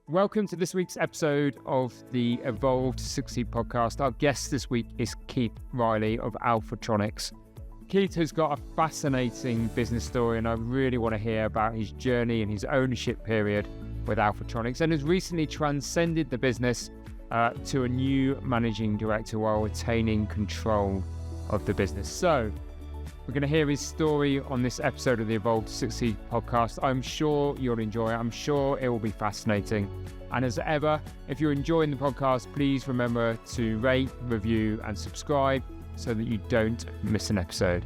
Welcome to this week's episode of the Evolve to Succeed podcast. Our guest this week is Keith Reilly of Alfatronix. Keith has got a fascinating business story, and I really want to hear about his journey and his ownership period with Alfatronix, and has recently transcended the business to a new managing director while retaining control of the business. So we're going to hear his story on this episode of the Evolve to Succeed podcast. I'm sure you'll enjoy it. I'm sure it will be fascinating. And as ever, if you're enjoying the podcast, please remember to rate, review, and subscribe so that you don't miss an episode.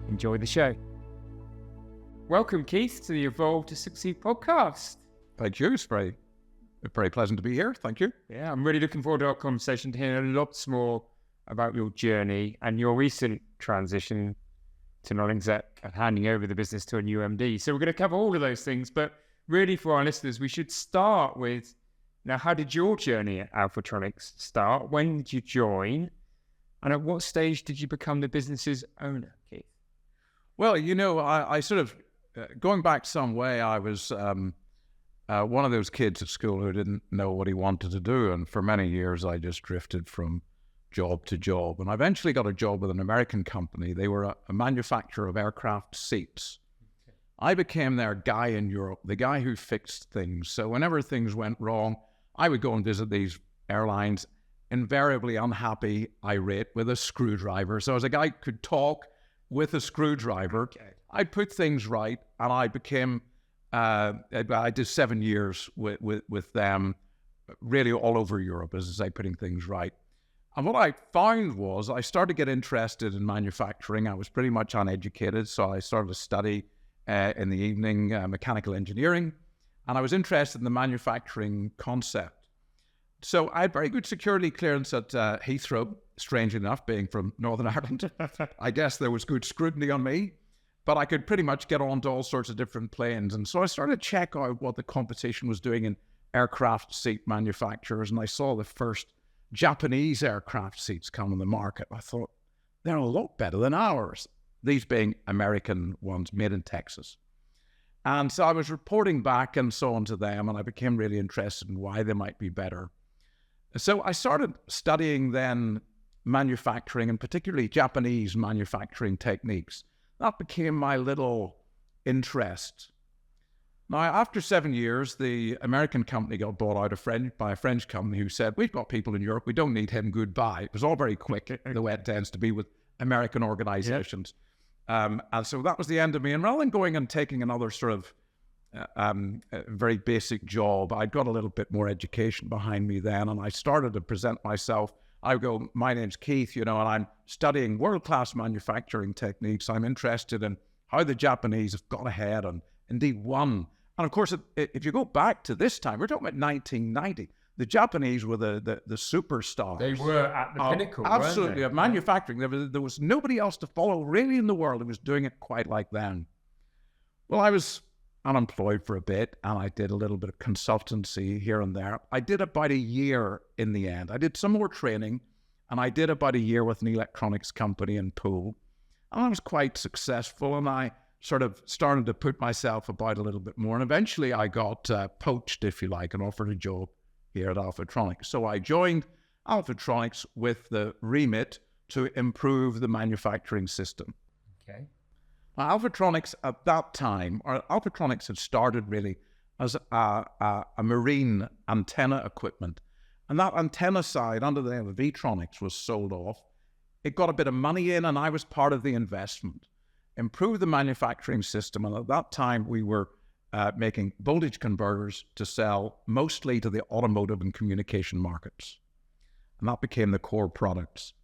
Enjoy the show. Welcome, Keith, to the Evolve to Succeed podcast. Thank you. It's very pleasant to be here. Thank you. Yeah, I'm really looking forward to our conversation, to hear lots more about your journey and your recent transition to non-exec and handing over the business to a new MD. So we're going to cover all of those things, but really for our listeners, we should start with, now, how did your journey at Alfatronix start? When did you join? And at what stage did you become the business's owner, Keith? Well, I sort of, going back some way, I was one of those kids at school who didn't know what he wanted to do. And for many years, I just drifted from job to job. And I eventually got a job with an American company. They were a manufacturer of aircraft seats. Okay. I became their guy in Europe, the guy who fixed things. So whenever things went wrong, I would go and visit these airlines, invariably unhappy, irate, with a screwdriver. So as a guy who could talk with a screwdriver, okay, I'd put things right, and I became, I did 7 years with them, really all over Europe, as I say, putting things right. And what I found was I started to get interested in manufacturing. I was pretty much uneducated, so I started to study in the evening mechanical engineering, and I was interested in the manufacturing concept. So I had very good security clearance at Heathrow, strangely enough, being from Northern Ireland. I guess there was good scrutiny on me, but I could pretty much get onto all sorts of different planes. And so I started to check out what the competition was doing in aircraft seat manufacturers, and I saw the first Japanese aircraft seats come on the market. I thought, they're a lot better than ours, these being American ones made in Texas. And so I was reporting back and so on to them, and I became really interested in why they might be better. So I started studying then manufacturing, and particularly Japanese manufacturing techniques. That became my little interest. Now, after 7 years, the American company got bought out by a French company who said, we've got people in Europe, we don't need him, goodbye. It was all very quick, the way it tends to be with American organizations. Yep. And so that was the end of me. And rather than going and taking another sort of very basic job, I'd got a little bit more education behind me then, and I started to present myself. I would go, my name's Keith, and I'm studying world-class manufacturing techniques. I'm interested in how the Japanese have got ahead and indeed won. And of course, if you go back to this time, we're talking about 1990. The Japanese were the superstars. They were at the pinnacle, absolutely, weren't they? Of manufacturing. There was nobody else to follow really in the world who was doing it quite like them. Well, I was unemployed for a bit, and I did a little bit of consultancy here and there. I did about a year in the end. I did some more training, and I did about a year with an electronics company in Poole. And I was quite successful, and I sort of started to put myself about a little bit more. And eventually I got poached, if you like, and offered a job here at Alfatronix. So I joined Alfatronix with the remit to improve the manufacturing system. Okay. Now, Alfatronix at that time, or Alfatronix had started really as a marine antenna equipment. And that antenna side, under the name of Vitronics, was sold off. It got a bit of money in, and I was part of the investment. Improve the manufacturing system, and at that time we were making voltage converters to sell mostly to the automotive and communication markets, and that became the core products.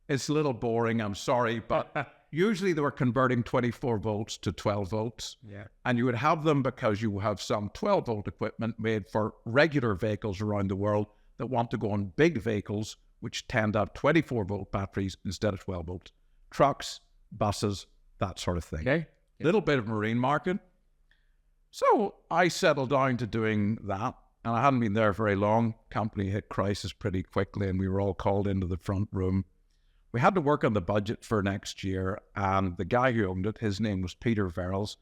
It's a little boring, I'm sorry, but usually they were converting 24 volts to 12 volts, and you would have them because you have some 12-volt equipment made for regular vehicles around the world that want to go on big vehicles, which tend to have 24-volt batteries instead of 12 volts. Trucks, buses, that sort of thing. Okay. Little bit of marine market. So I settled down to doing that, and I hadn't been there very long. Company hit crisis pretty quickly, and we were all called into the front room. We had to work on the budget for next year, and the guy who owned it, his name was Peter Verrills,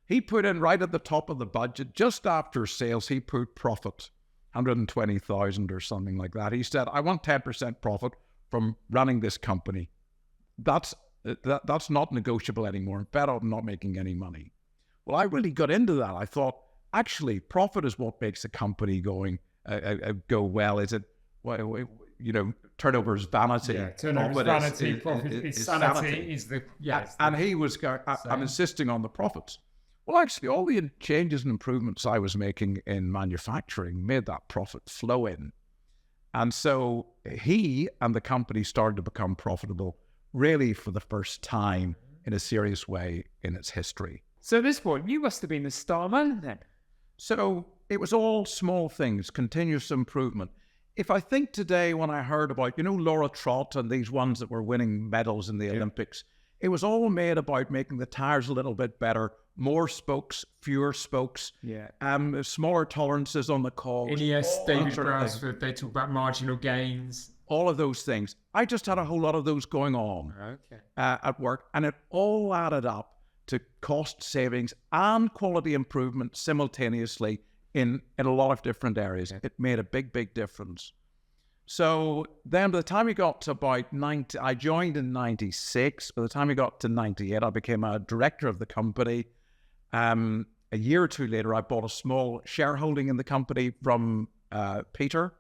he put in right at the top of the budget, just after sales, he put profit. 120,000 or something like that. He said, I want 10% profit from running this company. That's not negotiable anymore. I'm better off not making any money. Well, I really got into that. I thought, actually, profit is what makes a company go well. Is it, turnover is vanity. Yeah, turnover is vanity, profit is sanity. And he was going, I'm insisting on the profits. Well, actually, all the changes and improvements I was making in manufacturing made that profit flow in. And so he and the company started to become profitable really for the first time in a serious way in its history. So at this point, you must have been the star man then. So it was all small things, continuous improvement. If I think today when I heard about, Laura Trott and these ones that were winning medals in the Olympics, it was all made about making the tires a little bit better, more spokes, fewer spokes, smaller tolerances on the cogs. Ineos, David Brailsford, they talk about marginal gains. All of those things. I just had a whole lot of those going on at work, and it all added up to cost savings and quality improvement simultaneously in a lot of different areas. It made a big, big difference. So then by the time we got to about 90, I joined in 96. By the time we got to 98, I became a director of the company. A year or two later, I bought a small shareholding in the company from Peter.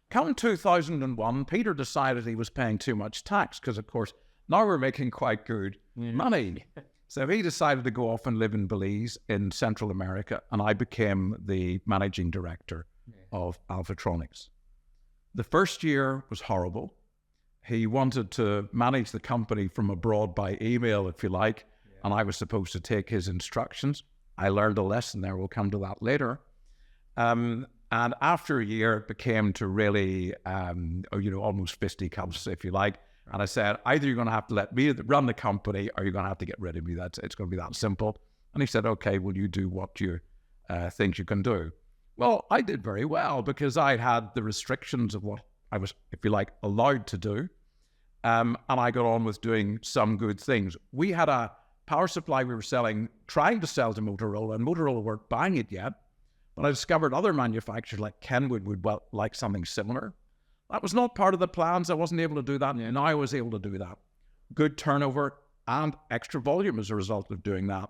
Come 2001, Peter decided he was paying too much tax because, of course, now we're making quite good money. So he decided to go off and live in Belize in Central America, and I became the managing director of Alfatronix. The first year was horrible. He wanted to manage the company from abroad by email, if you like, and I was supposed to take his instructions. I learned a lesson there. We'll come to that later. And after a year, it became to really, almost fisticuffs, if you like. And I said, either you're going to have to let me run the company or you're going to have to get rid of me. It's going to be that simple. And he said, okay, well, you do what you think you can do. Well, I did very well because I had the restrictions of what I was, if you like, allowed to do. And I got on with doing some good things. We had a power supply we were trying to sell to Motorola, and Motorola weren't buying it yet. But I discovered other manufacturers like Kenwood would like something similar. That was not part of the plans. I wasn't able to do that. Now I was able to do that. Good turnover and extra volume as a result of doing that.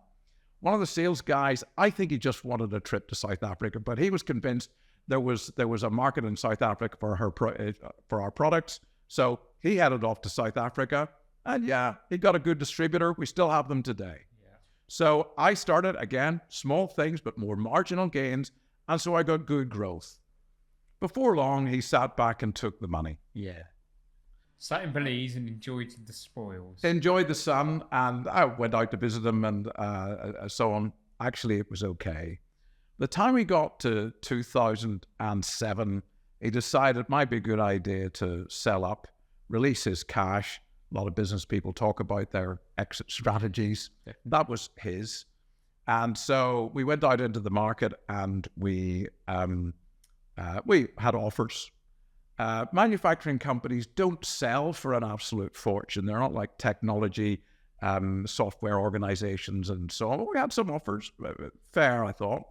One of the sales guys, I think he just wanted a trip to South Africa, but he was convinced there was a market in South Africa for our products. So he headed off to South Africa, and he got a good distributor. We still have them today. So I started, again, small things, but more marginal gains. And so I got good growth. Before long, he sat back and took the money. Sat in Belize and enjoyed the spoils. Enjoyed the sun, and I went out to visit him and so on. Actually, it was okay. The time we got to 2007, he decided it might be a good idea to sell up, release his cash. A lot of business people talk about their exit strategies. That was his. And so we went out into the market and we had offers. Manufacturing companies don't sell for an absolute fortune. They're not like technology software organizations and so on. We had some offers, fair, I thought.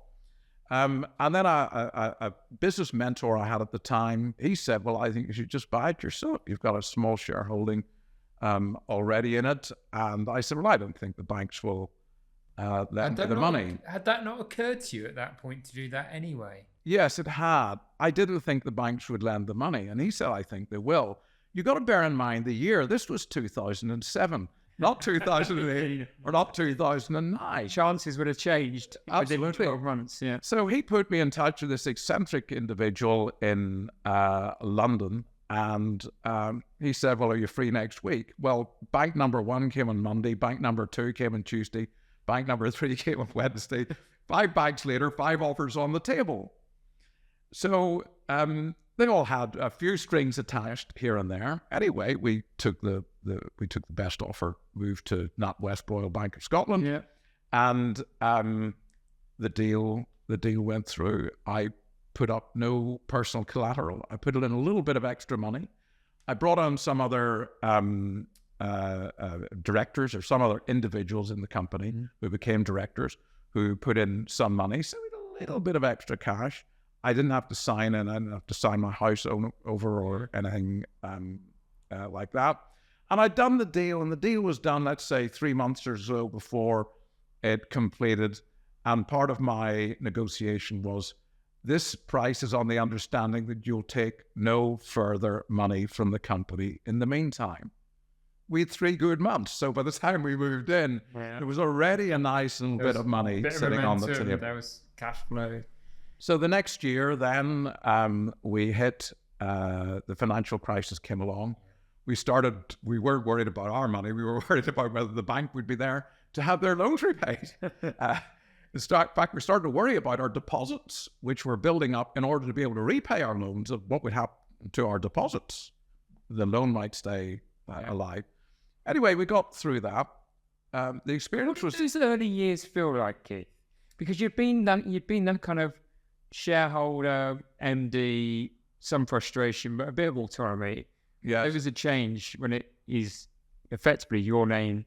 And then a business mentor I had at the time, he said, well, I think you should just buy it yourself. You've got a small shareholding already in it. And I said, well, I don't think the banks will lend me the money. Had that not occurred to you at that point to do that anyway? Yes, it had. I didn't think the banks would lend the money. And he said, I think they will. You got to bear in mind the year. This was 2007, not 2008 or not 2009. Chances would have changed within 12 months. Yeah. So he put me in touch with this eccentric individual in London. And he said, well, are you free next week? Well, bank number 1 came on Monday. Bank number 2 came on Tuesday. Bank number 3 came on Wednesday. 5 banks later, 5 offers on the table. So they all had a few strings attached here and there. Anyway, we took the best offer, moved to NatWest Royal Bank of Scotland, and the deal went through. I put up no personal collateral. I put in a little bit of extra money. I brought on some other directors or some other individuals in the company who became directors who put in some money. So we had a little bit of extra cash. I didn't have to sign in. I didn't have to sign my house over or anything like that. And I'd done the deal, and the deal was done, let's say, 3 months or so before it completed. And part of my negotiation was, this price is on the understanding that you'll take no further money from the company in the meantime. We had 3 good months. So by the time we moved in, there was already a nice little bit of money sitting on the table. There was cash flow. So the next year then, we hit, the financial crisis came along. We weren't worried about our money. We were worried about whether the bank would be there to have their loans repaid. In fact, we started to worry about our deposits, which were building up in order to be able to repay our loans, of what would happen to our deposits. The loan might stay alive. Anyway, we got through that. The experience was... What did those early years feel like, Keith? Because you'd been that kind of shareholder, MD, some frustration, but a bit of autonomy. Yes. There was a change when it is effectively your name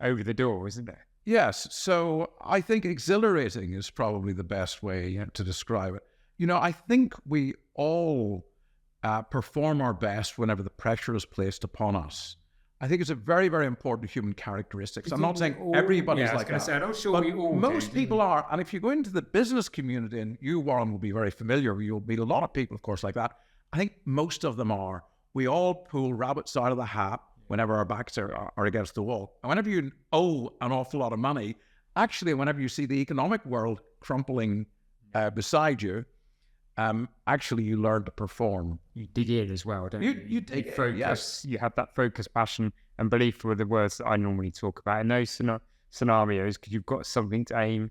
over the door, isn't there? Yes. So I think exhilarating is probably the best way to describe it. You know, I think we all perform our best whenever the pressure is placed upon us. I think it's a very, very important human characteristic. I'm not saying everybody's like that. I'm not sure but we all most people are. And if you go into the business community, and you, Warren, will be very familiar, you'll meet a lot of people, of course, like that. I think most of them are. We all pull rabbits out of the hat whenever our backs are against the wall. And whenever you owe an awful lot of money, actually, whenever you see the economic world crumpling beside you, actually you learn to perform. You dig in as well, don't you? You dig focus. Yes. You have that focus, passion, and belief were the words that I normally talk about in those scenarios, because you've got something to aim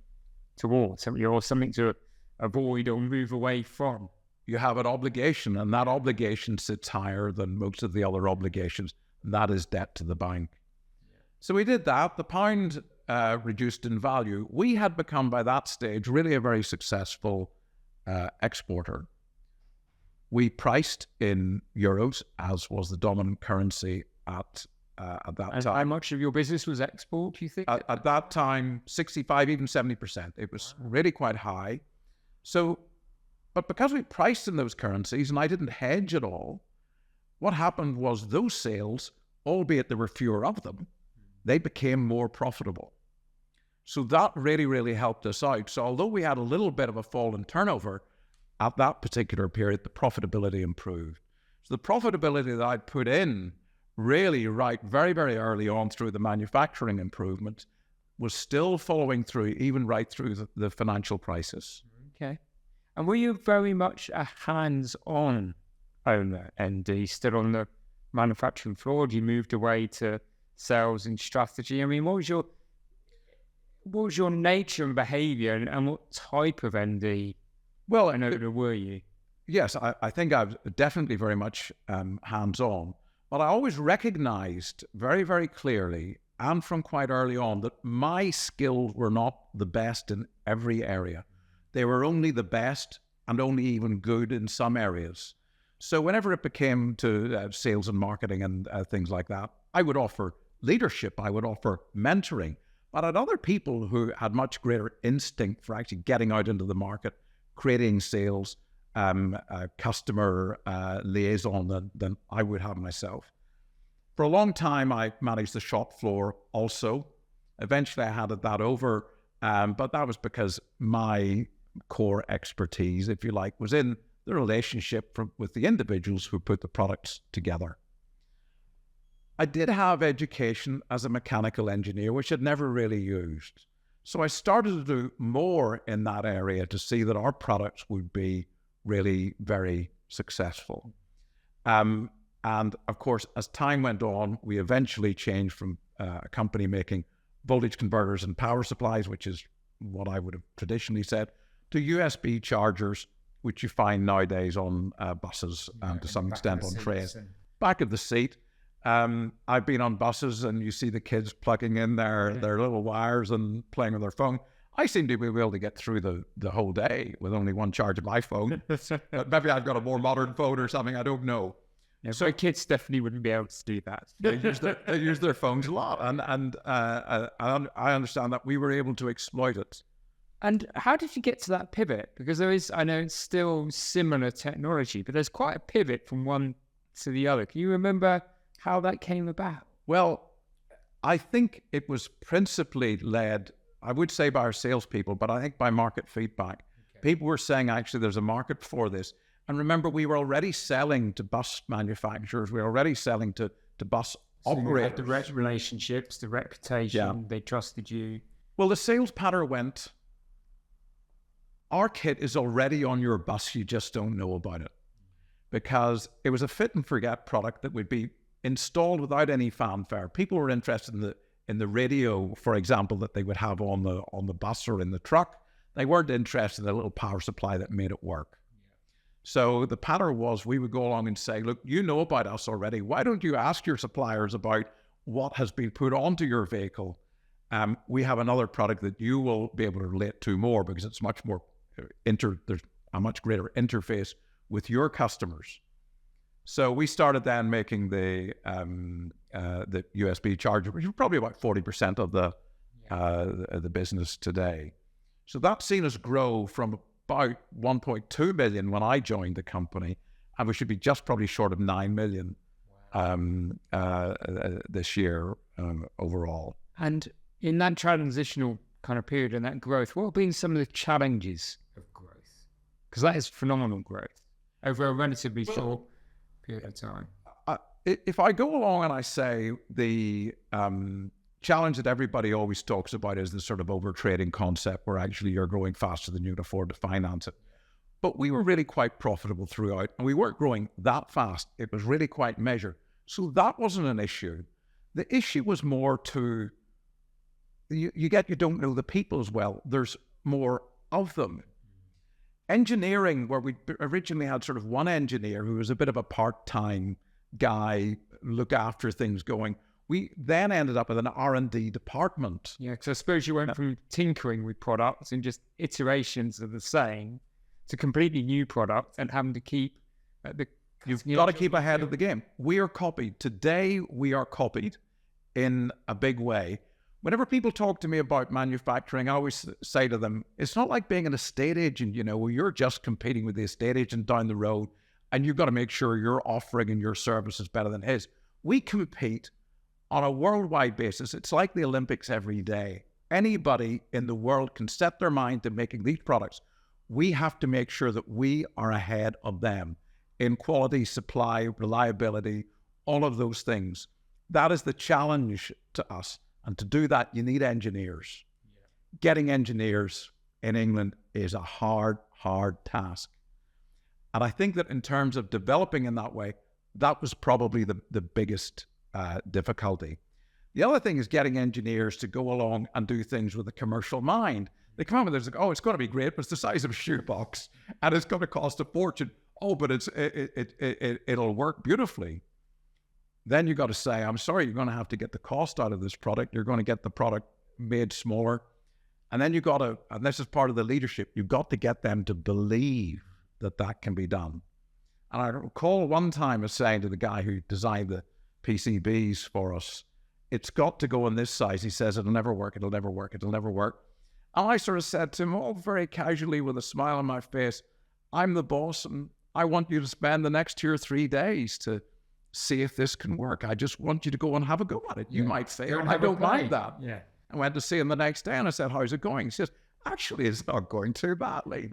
towards, or something to avoid or move away from. You have an obligation, and that obligation sits higher than most of the other obligations. And that is debt to the bank. Yeah. So we did that. The pound reduced in value. We had become, by that stage, really a very successful exporter. We priced in euros, as was the dominant currency at that time. How much of your business was export, do you think? At that time, 65, even 70%. It was really quite high. So, but because we priced in those currencies, and I didn't hedge at all, what happened was those sales, albeit there were fewer of them, they became more profitable. So that really, really helped us out. So although we had a little bit of a fall in turnover, at that particular period, the profitability improved. So the profitability that I'd put in really very, very early on through the manufacturing improvement was still following through, even right through the financial crisis. Okay. And were you very much a hands-on owner, MD, still on the manufacturing floor? You moved away to sales and strategy. I mean, what was your nature and behaviour, and what type of MD were you? Yes, I think I was definitely very much hands-on, but I always recognised very, very clearly, and from quite early on, that my skills were not the best in every area. They were only the best and only even good in some areas. So whenever it became to sales and marketing and things like that, I would offer leadership, I would offer mentoring, but I had other people who had much greater instinct for actually getting out into the market, creating sales, customer liaison than I would have myself. For a long time, I managed the shop floor also. Eventually, I handed that over, but that was because my core expertise, if you like, was in the relationship with the individuals who put the products together. I did have education as a mechanical engineer, which I'd never really used. So I started to do more in that area to see that our products would be really very successful. And of course, as time went on, we eventually changed from a company making voltage converters and power supplies, which is what I would have traditionally said, to USB chargers, which you find nowadays on buses and to some extent on trains. Back of the seat. I've been on buses and you see the kids plugging in their little wires and playing with their phone. I seem to be able to get through the whole day with only one charge of my phone. Maybe I've got a more modern phone or something, I don't know. Yeah, so kids definitely wouldn't be able to do that. They use their phones a lot. And I understand that we were able to exploit it And how did you get to that pivot? Because I know it's still similar technology, but there's quite a pivot from one to the other. Can you remember how that came about? Well, I think it was principally led, I would say, by our salespeople, but I think by market feedback. Okay. People were saying, actually, there's a market for this. And remember, we were already selling to bus manufacturers. We were already selling to bus operators. You had the relationships, the reputation, they trusted you. Well, the sales pattern went, our kit is already on your bus, you just don't know about it. Because it was a fit and forget product that would be installed without any fanfare. People were interested in the radio, for example, that they would have on the bus or in the truck. They weren't interested in the little power supply that made it work. So the pattern was, we would go along and say, look, you know about us already. Why don't you ask your suppliers about what has been put onto your vehicle? We have another product that you will be able to relate to more, because it's much more there's a much greater interface with your customers. So we started then making the USB charger, which is probably about 40% of the business today. So that's seen us grow from about 1.2 million when I joined the company, and we should be just probably short of 9 million this year overall. And in that transitional kind of period and that growth, what have been some of the challenges of growth? Because that is phenomenal growth over a relatively short period of time. If I go along and I say the challenge that everybody always talks about is this sort of overtrading concept, where actually you're growing faster than you can afford to finance it. But we were really quite profitable throughout, and we weren't growing that fast. It was really quite measured. So that wasn't an issue. The issue was more to, you don't know the people as well. There's more of them. Engineering, where we originally had sort of one engineer who was a bit of a part-time guy, look after things going, we then ended up with an R&D department. Yeah, because I suppose you went from tinkering with products and just iterations of the same to completely new products and having to keep You've got to keep ahead of the game. We are copied. Today, we are copied in a big way. Whenever people talk to me about manufacturing, I always say to them, it's not like being an estate agent, where you're just competing with the estate agent down the road and you've got to make sure your offering and your service is better than his. We compete on a worldwide basis. It's like the Olympics every day. Anybody in the world can set their mind to making these products. We have to make sure that we are ahead of them in quality, supply, reliability, all of those things. That is the challenge to us. And to do that, you need engineers. Yeah. Getting engineers in England is a hard task. And I think that in terms of developing in that way, that was probably the biggest difficulty. The other thing is getting engineers to go along and do things with a commercial mind. They come up with this, like, oh, it's going to be great, but it's the size of a shoebox, and it's going to cost a fortune. Oh, but it'll work beautifully. Then you got to say, I'm sorry, you're going to have to get the cost out of this product. You're going to get the product made smaller. And then you got to, and this is part of the leadership, you've got to get them to believe that that can be done. And I recall one time saying to the guy who designed the PCBs for us, it's got to go in this size. He says, it'll never work, it'll never work, it'll never work. And I sort of said to him, all very casually with a smile on my face, I'm the boss and I want you to spend the next 2 or 3 days to see if this can work. I just want you to go and have a go at it. You might fail. I don't mind that. Yeah. I went to see him the next day and I said, how's it going? He says, actually, it's not going too badly.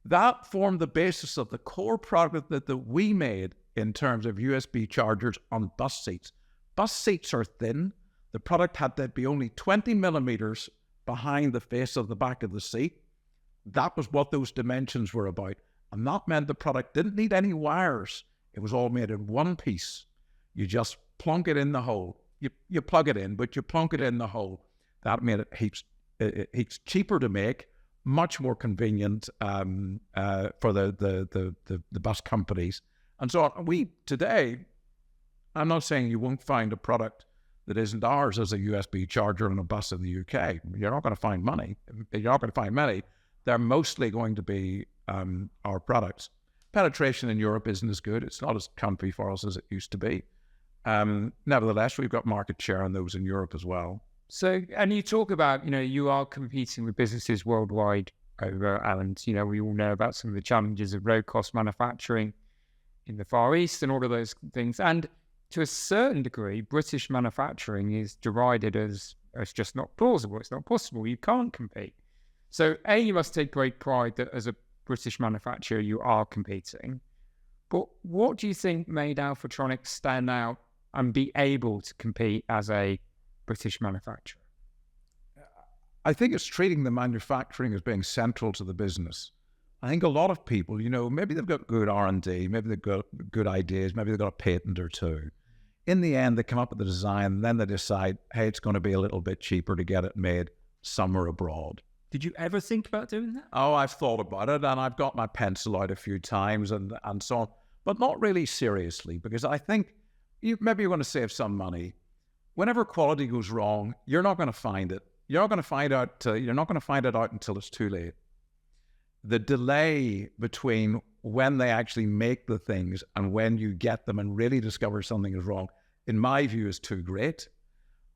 That formed the basis of the core product that we made in terms of USB chargers on bus seats. Bus seats are thin. The product had to be only 20 millimeters behind the face of the back of the seat. That was what those dimensions were about. And that meant the product didn't need any wires. It was all made in one piece. You just plunk it in the hole. You plug it in, but you plunk it in the hole. That made it heaps cheaper to make, much more convenient for the bus companies. And so today, I'm not saying you won't find a product that isn't ours as a USB charger on a bus in the UK. You're not going to find many. You're not going to find many. They're mostly going to be our products. Penetration in Europe isn't as good. It's not as comfy for us as it used to be. Nevertheless, we've got market share on those in Europe as well. So, and you talk about, you are competing with businesses worldwide over, and, we all know about some of the challenges of low-cost manufacturing in the Far East and all of those things. And to a certain degree, British manufacturing is derided as just not plausible. It's not possible. You can't compete. So, you must take great pride that as a British manufacturer, you are competing. But what do you think made Alfatronix stand out and be able to compete as a British manufacturer? I think it's treating the manufacturing as being central to the business. I think a lot of people, maybe they've got good R&D, maybe they've got good ideas, maybe they've got a patent or two. In the end, they come up with the design, and then they decide, hey, it's going to be a little bit cheaper to get it made somewhere abroad. Did you ever think about doing that? Oh, I've thought about it, and I've got my pencil out a few times and so on, but not really seriously, because I think maybe you're going to save some money. Whenever quality goes wrong, you're not going to find it. You're not going to find out. You're not going to find it out until it's too late. The delay between when they actually make the things and when you get them and really discover something is wrong, in my view, is too great.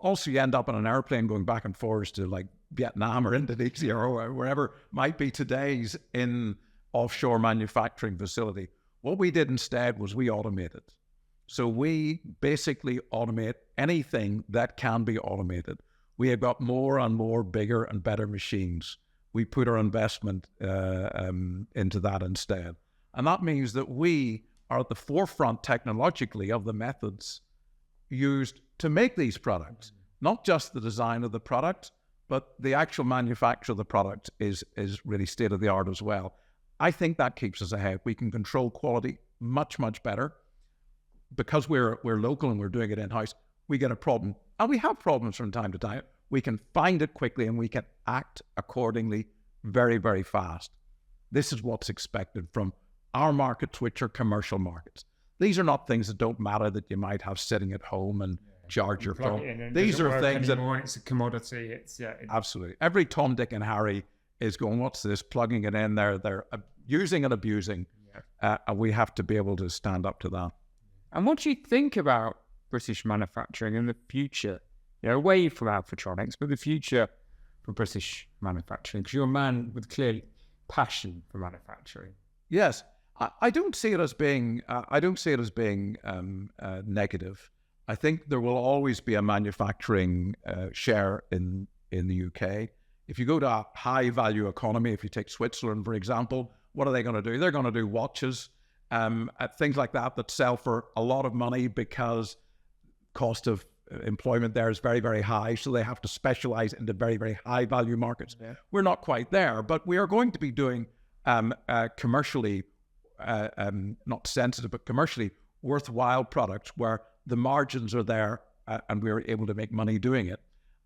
Also, you end up on an airplane going back and forth to like Vietnam or Indonesia or wherever might be today's in offshore manufacturing facility. What we did instead was we automated. So we basically automate anything that can be automated. We have got more and more bigger and better machines. We put our investment into that instead. And that means that we are at the forefront technologically of the methods used to make these products. Not just the design of the product, but the actual manufacture of the product is really state-of-the-art as well. I think that keeps us ahead. We can control quality much, much better. Because we're local and we're doing it in-house, we get a problem. And we have problems from time to time. We can find it quickly and we can act accordingly very, very fast. This is what's expected from our markets, which are commercial markets. These are not things that don't matter that you might have sitting at home and charge your phone. These are things that... It's a commodity. Absolutely. Every Tom, Dick and Harry is going, what's this? Plugging it in. They're using and abusing. And we have to be able to stand up to that. And what do you think about British manufacturing in the future? Away from Alfatronix, but the future for British manufacturing, because you're a man with clear passion for manufacturing. Yes, I don't see it as being. I don't see it as being negative. I think there will always be a manufacturing share in the UK. If you go to a high value economy, if you take Switzerland, for example, what are they going to do? They're going to do watches, things like that sell for a lot of money because cost of employment there is very, very high. So they have to specialize into very, very high value markets. Yeah. We're not quite there, but we are going to be doing commercially, not sensitive, but commercially worthwhile products where the margins are there and we're able to make money doing it.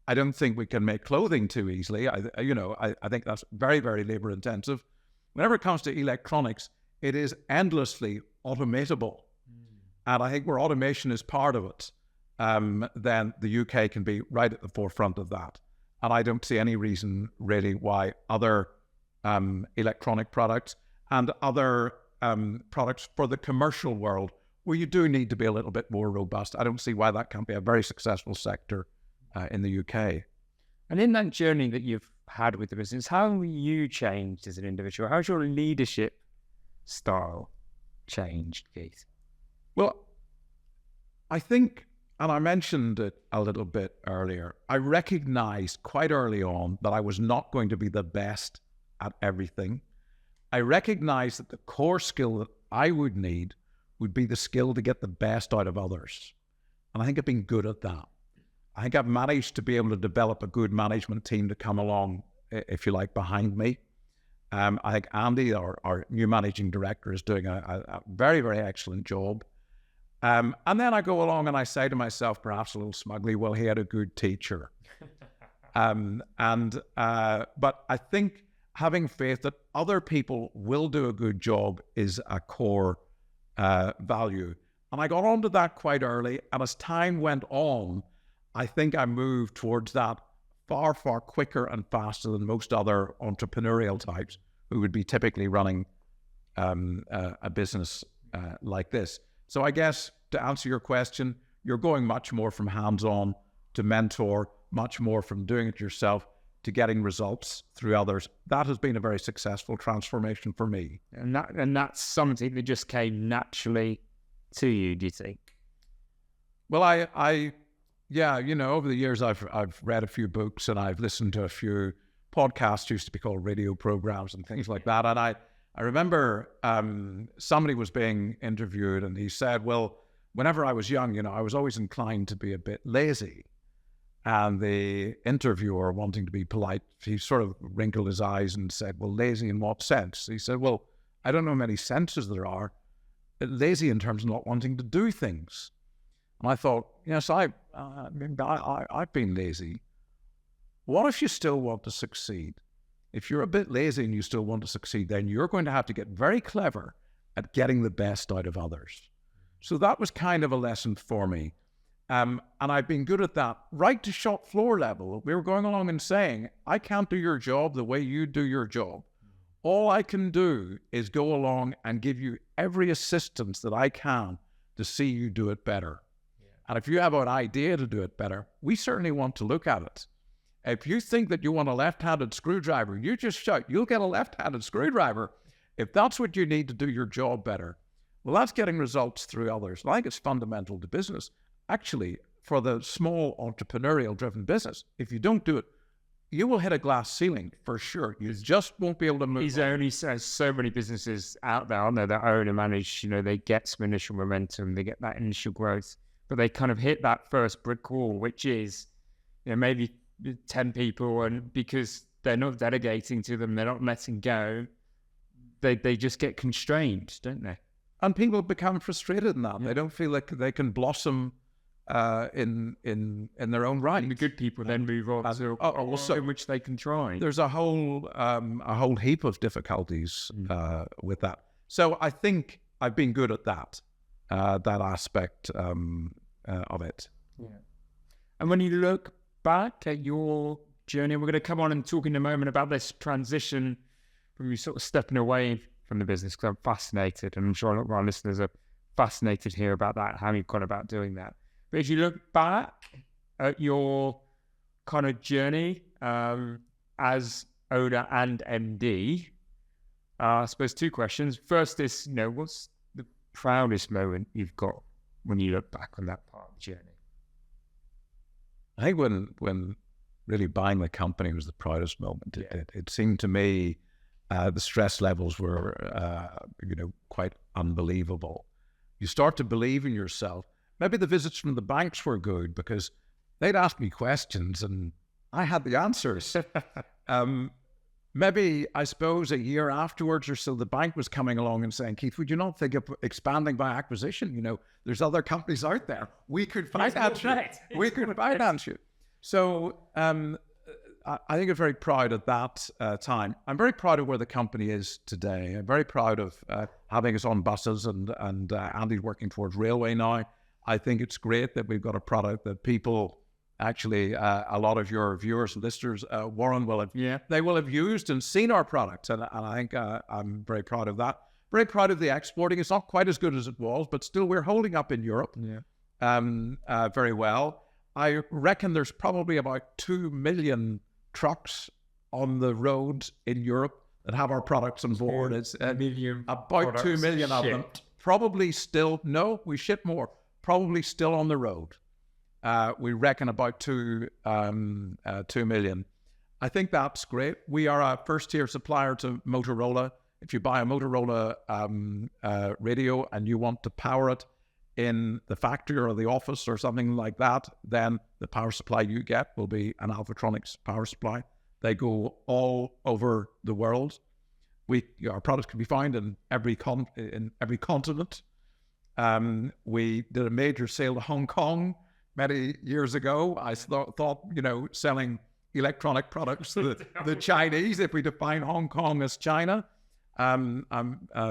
I don't think we can make clothing too easily. I think that's very, very labor intensive. Whenever it comes to electronics, it is endlessly automatable. And I think where automation is part of it, then the UK can be right at the forefront of that. And I don't see any reason really why other electronic products and other products for the commercial world, where you do need to be a little bit more robust, I don't see why that can't be a very successful sector in the UK. And in that journey that you've had with the business, how have you changed as an individual? How's your leadership style changed, Keith? Well, I think, and I mentioned it a little bit earlier, I recognized quite early on that I was not going to be the best at everything. I recognized that the core skill that I would need would be the skill to get the best out of others. And I think I've been good at that. I think I've managed to be able to develop a good management team to come along, if you like, behind me. I think Andy, our new managing director, is doing a very, very excellent job. And then I go along and I say to myself, perhaps a little smugly, well, he had a good teacher. But I think having faith that other people will do a good job is a core value. And I got onto that quite early. And as time went on, I think I moved towards that far, far quicker and faster than most other entrepreneurial types who would be typically running a business like this. So I guess to answer your question, you're going much more from hands-on to mentor, much more from doing it yourself to getting results through others. That has been a very successful transformation for me. And that's something that just came naturally to you, do you think? Well, yeah, over the years I've read a few books and I've listened to a few podcasts, used to be called radio programs and things like that. And I remember somebody was being interviewed and he said, well, whenever I was young, I was always inclined to be a bit lazy. And the interviewer, wanting to be polite, he sort of wrinkled his eyes and said, well, lazy in what sense? He said, well, I don't know how many senses there are. Lazy in terms of not wanting to do things. And I thought, yes, I've been lazy. What if you still want to succeed? If you're a bit lazy and you still want to succeed, then you're going to have to get very clever at getting the best out of others. So that was kind of a lesson for me. And I've been good at that right to shop floor level. We were going along and saying, I can't do your job the way you do your job. All I can do is go along and give you every assistance that I can to see you do it better. Yeah. And if you have an idea to do it better, we certainly want to look at it. If you think that you want a left-handed screwdriver, you just shout, you'll get a left-handed screwdriver. If that's what you need to do your job better, well, that's getting results through others. I think it's fundamental to business. Actually, for the small entrepreneurial-driven business, if you don't do it, you will hit a glass ceiling for sure. You just won't be able to move. He's only says so many businesses out there, aren't there, that own and manage, they get some initial momentum, they get that initial growth, but they kind of hit that first brick wall, which is, maybe 10 people, and because they're not delegating to them, they're not letting go, they just get constrained, don't they? And people become frustrated in that. Yeah. They don't feel like they can blossom in their own right. And the good people then move on to also in which they can try. There's a whole heap of difficulties with that. So I think I've been good at that aspect of it. Yeah. And when you look back at your journey, we're going to come on and talk in a moment about this transition from you sort of stepping away from the business, because I'm fascinated, and I'm sure a lot of our listeners are fascinated here about that, how you've gone about doing that. But as you look back at your kind of journey as owner and MD, I suppose two questions. First is, what's the proudest moment you've got when you look back on that part of the journey? I think when really buying the company was the proudest moment. Yeah. It seemed to me the stress levels were, quite unbelievable. You start to believe in yourself. Maybe the visits from the banks were good because they'd ask me questions and I had the answers. Maybe, I suppose, a year afterwards or so, the bank was coming along and saying, Keith, would you not think of expanding by acquisition? There's other companies out there. We could finance you. We could finance you. So I think I'm very proud of that time. I'm very proud of where the company is today. I'm very proud of having us on buses and Andy working towards railway now. I think it's great that we've got a product that people actually, a lot of your viewers and listeners, Warren, they will have used and seen our product. And I think I'm very proud of that. Very proud of the exporting. It's not quite as good as it was, but still we're holding up in Europe very well. I reckon there's probably about 2 million trucks on the roads in Europe that have our products on board. It's about 2 million of them. Probably still, no, we ship more. Probably still on the road. We reckon about 2 million. I think that's great. We are a first-tier supplier to Motorola. If you buy a Motorola radio and you want to power it in the factory or the office or something like that, then the power supply you get will be an Alfatronix power supply. They go all over the world. Our products can be found in every continent. We did a major sale to Hong Kong many years ago. I thought, selling electronic products to the Chinese, if we define Hong Kong as China. I'm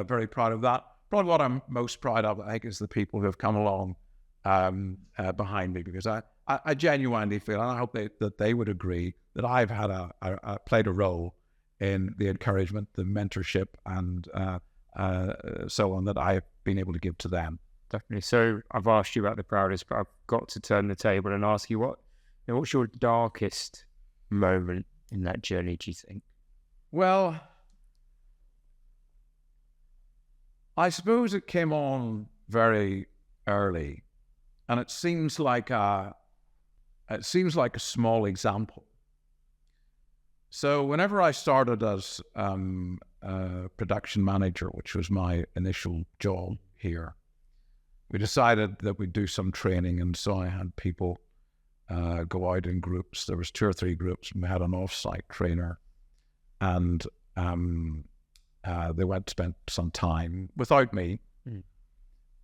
very proud of that. Probably what I'm most proud of, I think, is the people who have come along behind me, because I genuinely feel, and I hope that they would agree, that I've had played a role in the encouragement, the mentorship, and so on that I've been able to give to them. Definitely. So I've asked you about the proudest, but I've got to turn the table and ask you, what Now, what's your darkest moment in that journey, do you think? Well, I suppose it came on very early, and it seems like a small example. So whenever I started as production manager, which was my initial job here, we decided that we'd do some training, and so I had people go out in groups. There was 2 or 3 groups, and we had an off-site trainer, and they went spent some time without me.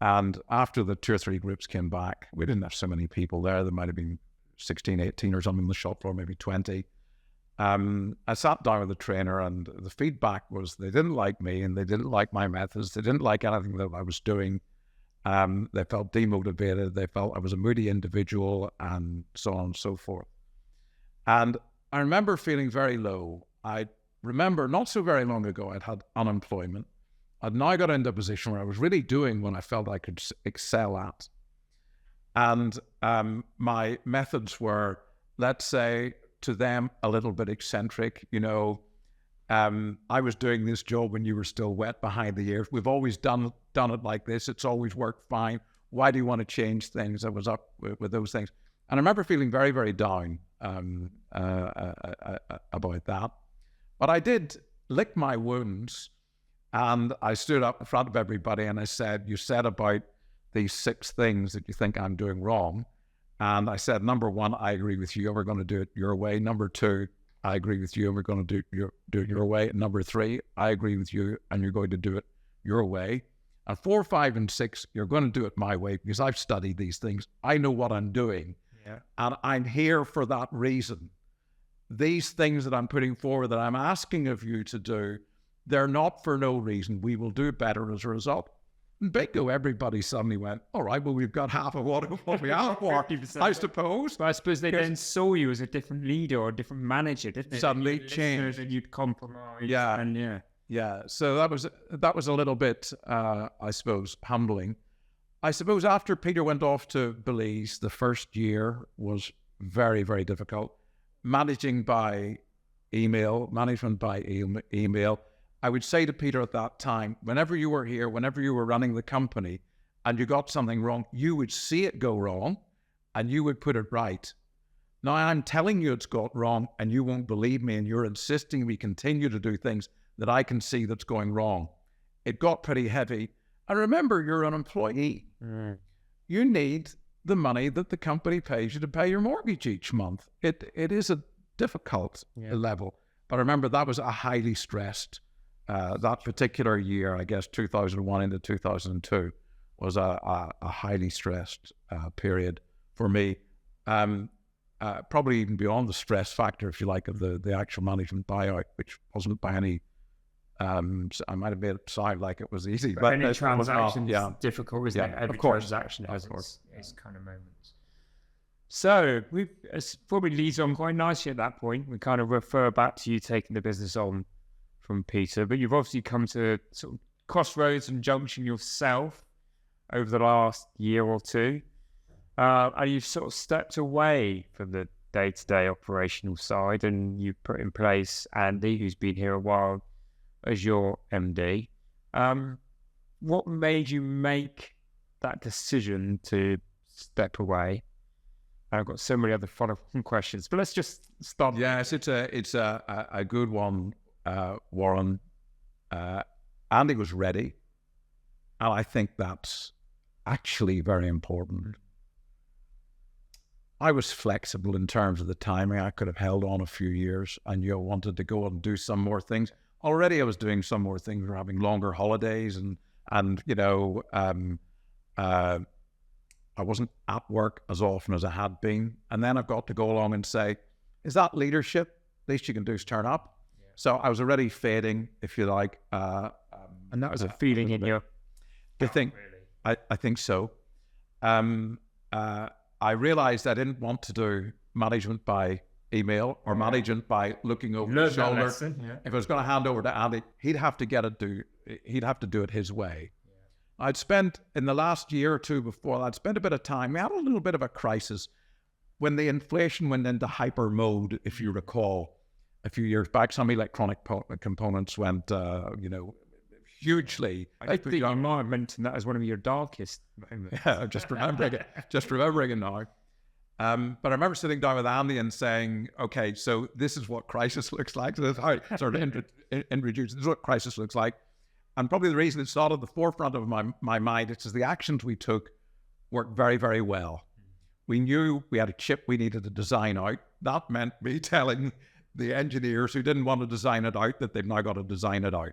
And after the 2 or 3 groups came back, we didn't have so many people there. There might have been 16, 18 or something on the shop floor, maybe 20. I sat down with the trainer, and the feedback was they didn't like me, and they didn't like my methods. They didn't like anything that I was doing. They felt demotivated. They felt I was a moody individual, and so on and so forth. And I remember feeling very low. I remember not so very long ago, I'd had unemployment. I'd now got into a position where I was really doing what I felt I could excel at. And my methods were, let's say, to them, a little bit eccentric. I was doing this job when you were still wet behind the ears. We've always done it like this. It's always worked fine. Why do you want to change things? I was up with those things. And I remember feeling very, very down about that. But I did lick my wounds, and I stood up in front of everybody and I said, you said about these 6 things that you think I'm doing wrong. And I said, number 1, I agree with you, and we're going to do it your way. Number 2, I agree with you, and we're going to do it your way. And number 3, I agree with you, and you're going to do it your way. And 4, 5, and 6, you're going to do it my way, because I've studied these things. I know what I'm doing. Yeah. And I'm here for that reason. These things that I'm putting forward, that I'm asking of you to do, they're not for no reason. We will do better as a result. And bingo, everybody suddenly went, all right, well, we've got half of what we asked for, I suppose. But I suppose they then saw you as a different leader or a different manager, didn't they? Suddenly changed. And you'd compromise. Yeah. Yeah. So that was a little bit, I suppose, humbling. I suppose after Peter went off to Belize, the first year was very, very difficult. Management by email. I would say to Peter at that time, whenever you were here, whenever you were running the company and you got something wrong, you would see it go wrong and you would put it right. Now I'm telling you it's got wrong and you won't believe me, and you're insisting we continue to do things that I can see that's going wrong. It got pretty heavy. And remember, you're an employee. You need the money that the company pays you to pay your mortgage each month. It is a difficult level. But remember, that was a highly stressed, that particular year, I guess 2001 into 2002, was a highly stressed period for me. Probably even beyond the stress factor, if you like, of the actual management buyout, which wasn't by any... I might have made it sound like it was easy, but any transaction is difficult, isn't it? Every transaction has its kind of moments. So it probably leads on quite nicely at that point. We kind of refer back to you taking the business on from Peter, but you've obviously come to sort of crossroads and junction yourself over the last year or two, and you've sort of stepped away from the day-to-day operational side, and you put in place Andy, who's been here a while, as your MD. What made you make that decision to step away? And I've got so many other follow-up questions, but let's just start. Yes, it's a good one, Warren. Andy was ready, and I think that's actually very important. I was flexible in terms of the timing. I could have held on a few years, and wanted to go and do some more things. Already I was doing some more things. We were having longer holidays, and I wasn't at work as often as I had been. And then I've got to go along and say, is that leadership? Least you can do is turn up. Yeah. So I was already fading, if you like. And that was a feeling in your... I think so. I realized I didn't want to do management by email or management by looking over the shoulder. If I was going to hand over to Andy, he'd have to do it his way. I'd spent, in the last year or two before, I'd spent a bit of time. We had a little bit of a crisis when the inflation went into hyper mode, if you recall, a few years back, some electronic components went, hugely. I think you might have mentioned that as one of your darkest moments. Yeah, just remembering it now. But I remember sitting down with Andy and saying, okay, so this is what crisis looks like. So that's how I sort of introduced, this is what crisis looks like. And probably the reason it's not at the forefront of my mind is because the actions we took worked very, very well. We knew we had a chip we needed to design out. That meant me telling the engineers who didn't want to design it out that they've now got to design it out.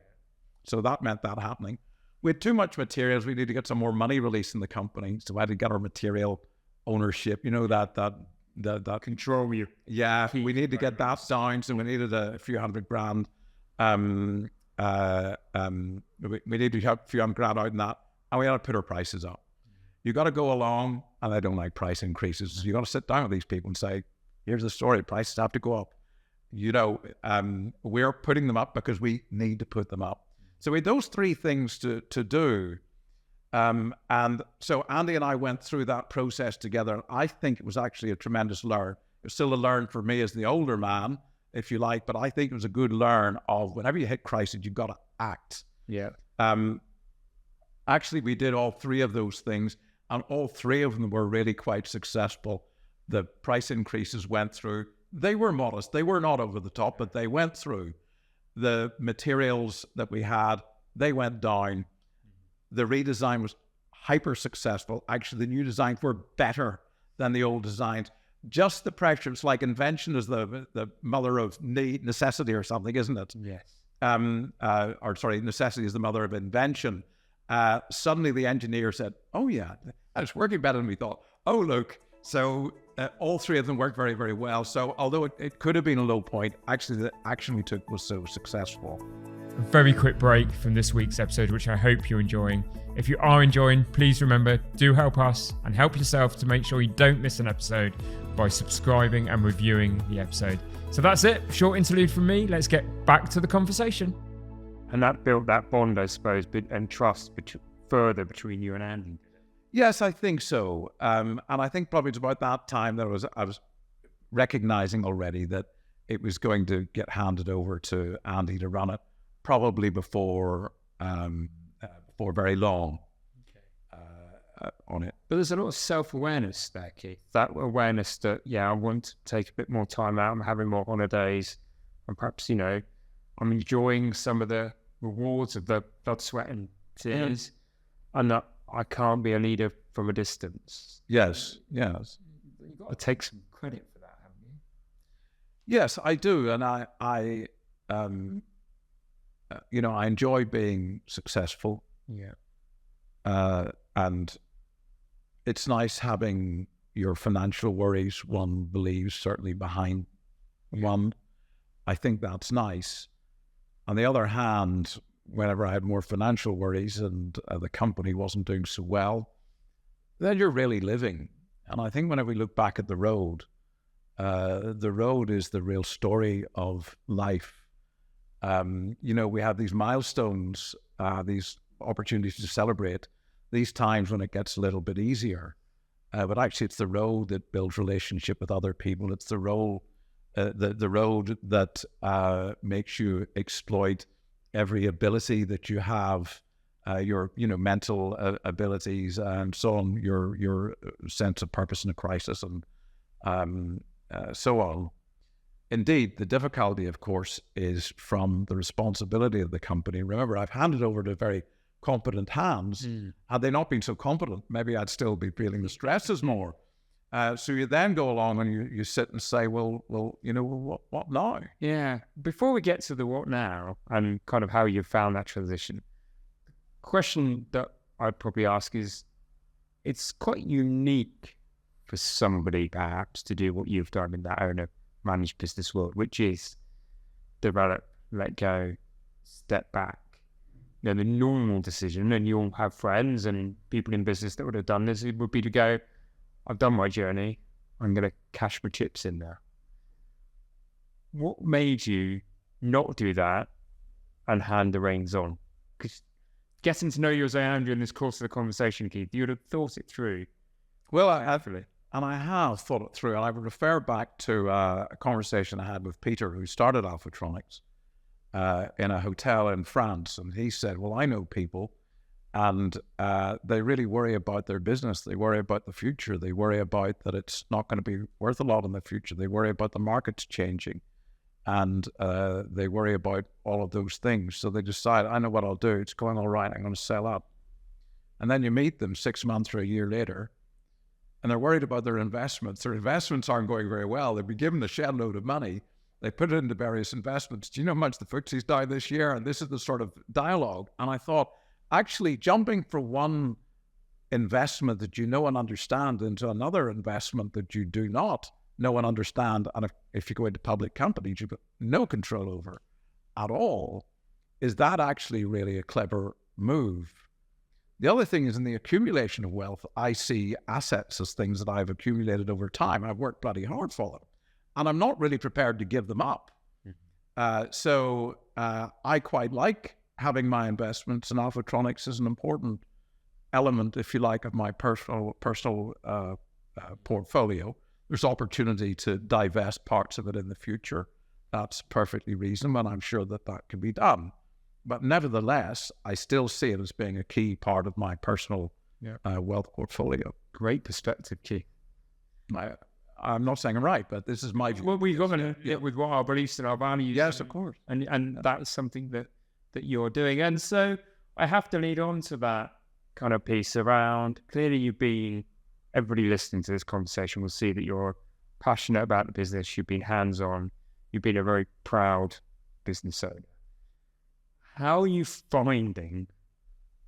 So that meant that happening. We had too much materials. We need to get some more money released in the company. So we had to get our material ownership, that control you. Yeah, we need to get that down. So we needed a few $100,000. We need to have a few $100,000 out in that. And we had to put our prices up. You got to go along, and I don't like price increases. You got to sit down with these people and say, here's the story, prices have to go up. We're putting them up because we need to put them up. So we had those three things to do. And so Andy and I went through that process together. I think it was actually a tremendous learn. It was still a learn for me as the older man, if you like, but I think it was a good learn of whenever you hit crisis, you've got to act. Yeah. Actually, we did all three of those things, and all three of them were really quite successful. The price increases went through. They were modest. They were not over the top, but they went through. The materials that we had, they went down. The redesign was hyper successful. Actually, the new designs were better than the old designs. Just the pressure. It's like invention is the mother of necessity or something, isn't it? Yes. Necessity is the mother of invention. Suddenly the engineer said, oh yeah, it's working better than we thought. Oh, look. So all three of them worked very, very well. So although it could have been a low point, actually the action we took was so successful. A very quick break from this week's episode, which I hope you're enjoying. If you are enjoying, please remember, do help us and help yourself to make sure you don't miss an episode by subscribing and reviewing the episode. So that's it. Short interlude from me. Let's get back to the conversation. And that built that bond, I suppose, and trust further between you and Andy. Yes, I think so. And I think probably it's about that time that I was recognizing already that it was going to get handed over to Andy to run it, probably before very long. On it. But there's a lot of self-awareness there, Keith. That awareness that, I want to take a bit more time out. I'm having more holidays. And perhaps, I'm enjoying some of the rewards of the blood, sweat and tears. And that I can't be a leader from a distance. Yes. You've got to take some credit for that, haven't you? Yes, I do. And I enjoy being successful. Yeah. And it's nice having your financial worries, one believes, certainly behind one. I think that's nice. On the other hand, whenever I had more financial worries and the company wasn't doing so well, then you're really living. And I think whenever we look back at the road is the real story of life. We have these milestones, these opportunities to celebrate, these times when it gets a little bit easier. But actually it's the road that builds relationship with other people. It's the road that makes you exploit every ability that you have, your mental abilities and so on, your sense of purpose in a crisis and so on. Indeed, the difficulty, of course, is from the responsibility of the company. Remember, I've handed over to very competent hands. Had they not been so competent, maybe I'd still be feeling the stresses more. So you then go along and you sit and say, well, what now? Yeah. Before we get to the what now and kind of how you found that transition, the question that I'd probably ask is, it's quite unique for somebody perhaps to do what you've done in that owner-managed business world, which is develop, let go, step back. The normal decision, and you'll have friends and people in business that would have done this, it would be to go, I've done my journey, I'm going to cash my chips in there. What made you not do that and hand the reins on? Because getting to know you as I am during this course of the conversation, Keith, you would have thought it through. Well, And I have thought it through, and I would refer back to a conversation I had with Peter, who started Alfatronix, in a hotel in France. And he said, well, I know people, and they really worry about their business. They worry about the future. They worry about that it's not going to be worth a lot in the future. They worry about the markets changing, and they worry about all of those things. So they decide, I know what I'll do. It's going all right. I'm going to sell up. And then you meet them 6 months or a year later, and they're worried about their investments. Their investments aren't going very well. They've been given a shed load of money. They put it into various investments. Do you know how much the FTSE's down this year? And this is the sort of dialogue. And I thought, actually, jumping from one investment that you know and understand into another investment that you do not know and understand, and if you go into public companies, you've got no control over at all, is that actually really a clever move? The other thing is, in the accumulation of wealth, I see assets as things that I've accumulated over time. I've worked bloody hard for them, and I'm not really prepared to give them up. So I quite like having my investments, and Alfatronix is an important element, if you like, of my personal portfolio. There's opportunity to divest parts of it in the future. That's perfectly reasonable, and I'm sure that that can be done. But nevertheless, I still see it as being a key part of my personal wealth portfolio. Great perspective, Keith. I'm not saying I'm right, but this is my view. Well, we've got to get with what our beliefs and our values. Yes, of course. And that's something that you're doing. And so I have to lead on to that kind of piece around, clearly you've been, everybody listening to this conversation will see that you're passionate about the business, you've been hands-on, you've been a very proud business owner. How are you finding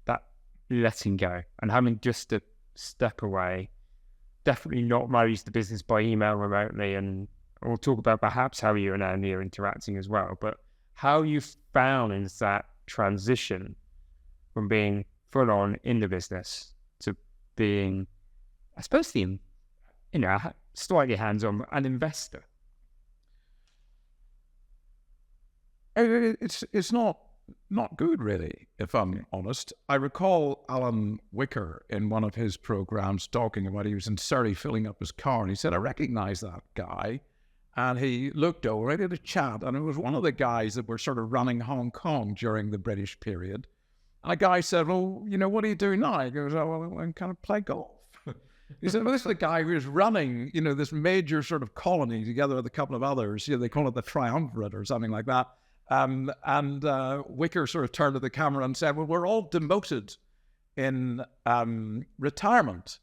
that letting go and having just to step away, definitely not manage the business by email remotely, and we'll talk about perhaps how you and Andy are interacting as well, but how you found in that transition from being full on in the business to being, I suppose, slightly hands-on, an investor? It's not good, really, if I'm honest. I recall Alan Wicker in one of his programs talking about, he was in Surrey filling up his car, and he said, I recognize that guy. And he looked over, I did a chat, and it was one of the guys that were sort of running Hong Kong during the British period. And a guy said, well, what do you do now? He goes, oh, well, I kind of play golf. He said, well, this is the guy who is running, this major sort of colony together with a couple of others. They call it the Triumvirate or something like that. And Wicker sort of turned to the camera and said, well, we're all demoted in retirement.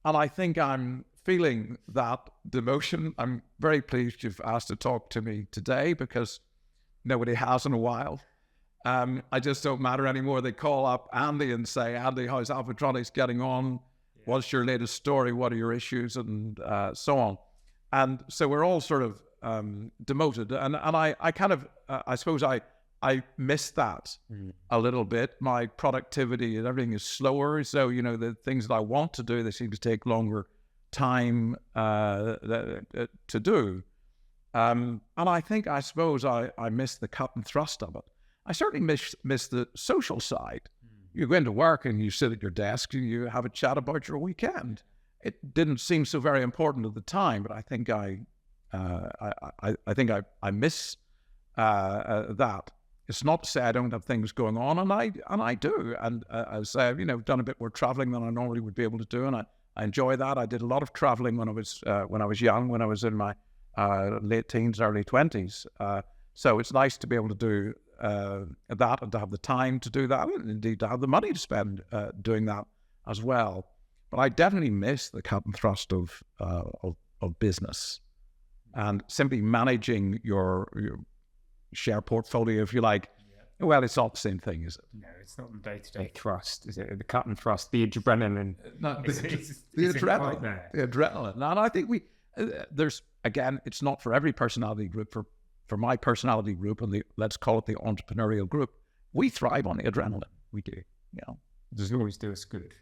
And I think I'm feeling that demotion. I'm very pleased you've asked to talk to me today, because nobody has in a while. I just don't matter anymore. They call up Andy and say, Andy, how's Alfatronix getting on? What's your latest story? What are your issues? And so on. And so we're all sort of demoted. And I kind of, I suppose I miss that a little bit. My productivity and everything is slower. So, the things that I want to do, they seem to take longer time to do. And I suppose I miss the cut and thrust of it. I certainly miss the social side. You go into work and you sit at your desk and you have a chat about your weekend. It didn't seem so very important at the time, but I think I miss that. It's not to say I don't have things going on, and I do. And as I say, I've done a bit more traveling than I normally would be able to do, and I enjoy that. I did a lot of traveling when I was young, when I was in my late teens, early 20s. So it's nice to be able to do that, and to have the time to do that, and indeed to have the money to spend doing that as well. But I definitely miss the cut and thrust of business, and simply managing your share portfolio, if you like. Yeah. Well, it's not the same thing, is it? No, it's not the day-to-day thrust, is it? The cut and thrust, the adrenaline. The adrenaline. And I think there's, again, it's not for every personality group. For my personality group, and let's call it the entrepreneurial group, we thrive on the adrenaline. We do. It doesn't always do us good.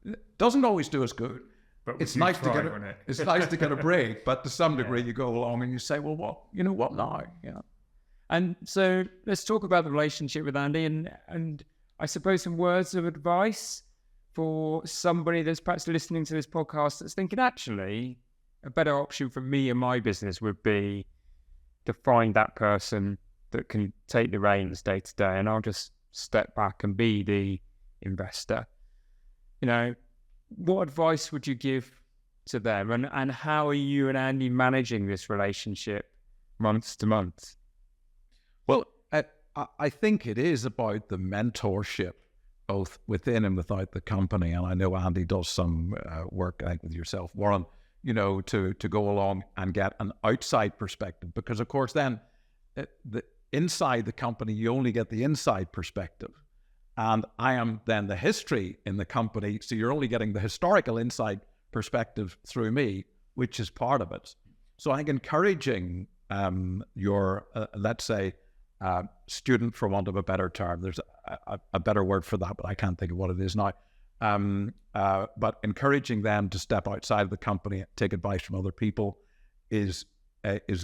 It doesn't always do us good. But it's nice to get it's nice to get a break, but to some degree you go along and you say, well, what now? Yeah. And so let's talk about the relationship with Andy, and I suppose some words of advice for somebody that's perhaps listening to this podcast that's thinking, actually, a better option for me and my business would be to find that person that can take the reins day to day, and I'll just step back and be the investor. What advice would you give to them, and how are you and Andy managing this relationship month to month? Well, I think it is about the mentorship, both within and without the company. And I know Andy does some work with yourself, Warren, to go along and get an outside perspective. Because, of course, then inside the company, you only get the inside perspective. And I am then the history in the company. So you're only getting the historical inside perspective through me, which is part of it. So I think encouraging your, let's say, student, for want of a better term, there's a better word for that, but I can't think of what it is now. But encouraging them to step outside of the company, take advice from other people is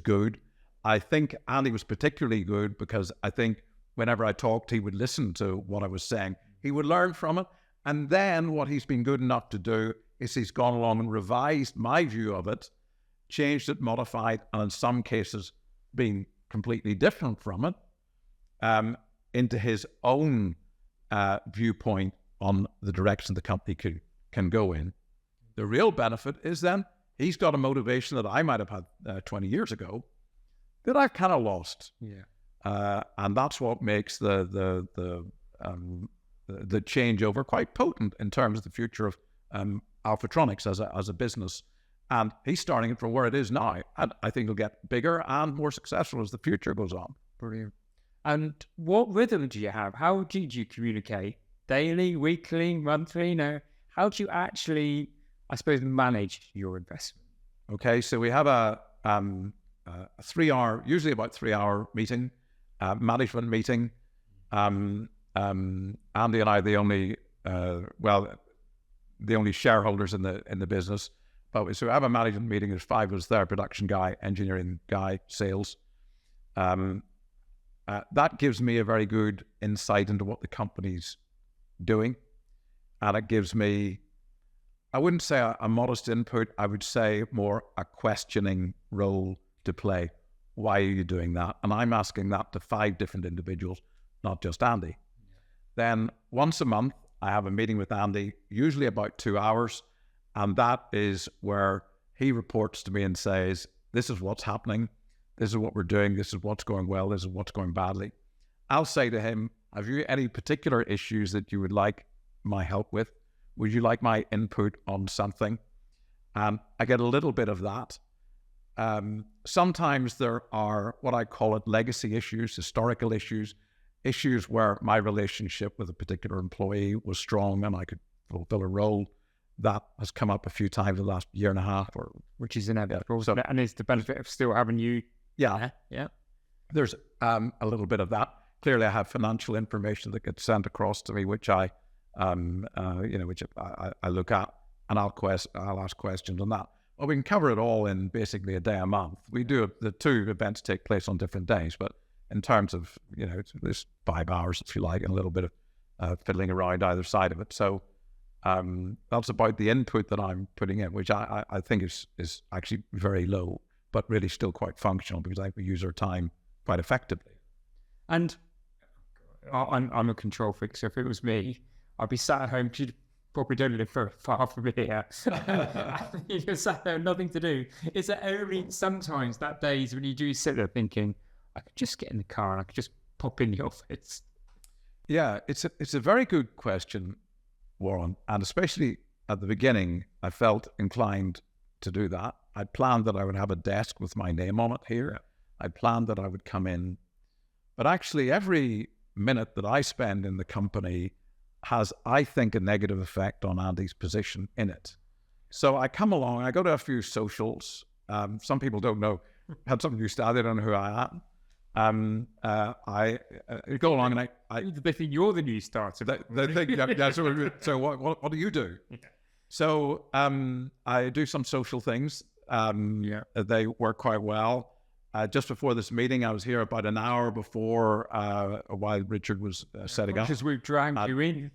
good. I think Andy was particularly good because I think whenever I talked, he would listen to what I was saying. He would learn from it. And then what he's been good enough to do is he's gone along and revised my view of it, changed it, modified, and in some cases been completely different from it, into his own viewpoint on the direction the company can go in. The real benefit is then he's got a motivation that I might have had 20 years ago that I've kind of lost. Yeah. And that's what makes the changeover quite potent in terms of the future of Alfatronix as a business. And he's starting it from where it is now. And I think it'll get bigger and more successful as the future goes on. Brilliant. And what rhythm do you have? How do you communicate? Daily, weekly, monthly? How do you actually, I suppose, manage your investment? Okay, so we have a 3-hour, usually about 3-hour meeting, management meeting. Andy and I are the only shareholders in the business. But so we have a management meeting. There's 5 of us there: production guy, engineering guy, sales. That gives me a very good insight into what the company's doing, and it gives me, I wouldn't say a modest input. I would say more a questioning role to play. Why are you doing that? And I'm asking that to 5 different individuals, not just Andy. Yeah. Then once a month, I have a meeting with Andy, usually about 2 hours. And that is where he reports to me and says, this is what's happening. This is what we're doing. This is what's going well. This is what's going badly. I'll say to him, have you any particular issues that you would like my help with? Would you like my input on something? I get a little bit of that. Sometimes there are what I call it legacy issues, historical issues where my relationship with a particular employee was strong and I could fulfill a role. That has come up a few times in the last year and a half, which is inevitable. So, and it's the benefit of still having you. Yeah. Yeah. There's a little bit of that. Clearly, I have financial information that gets sent across to me, which I look at, and I'll ask questions on that. Well, we can cover it all in basically a day a month. We do the 2 events take place on different days, but in terms of there's 5 hours if you like, and a little bit of fiddling around either side of it. So. That's about the input that I'm putting in, which I think is actually very low, but really still quite functional because I think we use our time quite effectively. And I'm a control freak, so if it was me, I'd be sat at home, because you probably don't live far from here. You just sat there, nothing to do. Is there only sometimes that days when you do sit there thinking, I could just get in the car and I could just pop in the office? Yeah, it's a very good question, Warren, and especially at the beginning, I felt inclined to do that. I planned that I would have a desk with my name on it here. I planned that I would come in, but actually every minute that I spend in the company has, I think, a negative effect on Andy's position in it. So I come along, I go to a few socials. Some people don't know, had something new started, they don't know who I am. I go along and they think you're the new starter. They think, yeah, so what do you do? Yeah. So I do some social things. They work quite well. just before this meeting, I was here about an hour before while Richard was setting up. Because we've dragged you in.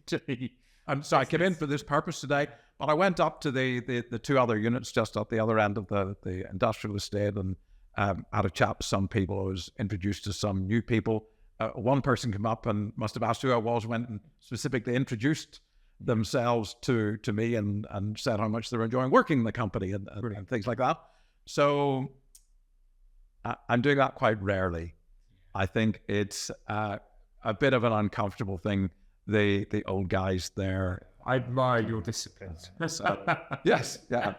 So I came in for this purpose today, but I went up to the two other units just at the other end of the industrial estate and had a chat with some people. I was introduced to some new people. One person came up and must have asked who I was, went and specifically introduced themselves to me and said how much they were enjoying working in the company and things like that. So I'm doing that quite rarely. I think it's a bit of an uncomfortable thing. The old guys there. I admire your discipline. Yes, yeah.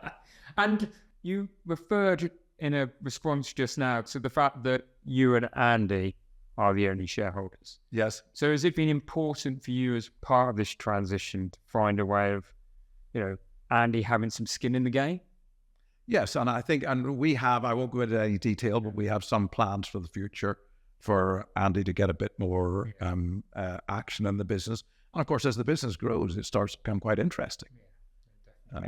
And you referred in a response just now to the fact that you and Andy are the only shareholders. Yes. So has it been important for you as part of this transition to find a way of, Andy having some skin in the game? Yes, and I think, and we have, I won't go into any detail, but we have some plans for the future for Andy to get a bit more action in the business. And of course, as the business grows, it starts to become quite interesting.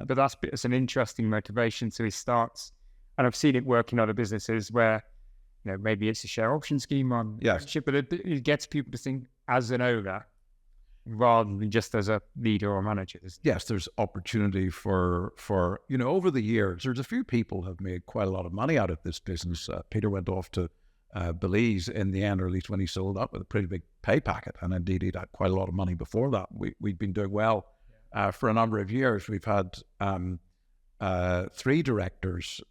But it's an interesting motivation. So he starts, and I've seen it work in other businesses where, maybe it's a share option scheme on ownership, but it gets people to think as an owner rather than just as a leader or manager. Yes, there's opportunity for over the years, there's a few people have made quite a lot of money out of this business. Peter went off to Belize in the end, or at least when he sold up, with a pretty big pay packet, and indeed he'd had quite a lot of money before that. We'd been doing well for a number of years. We've had 3 directors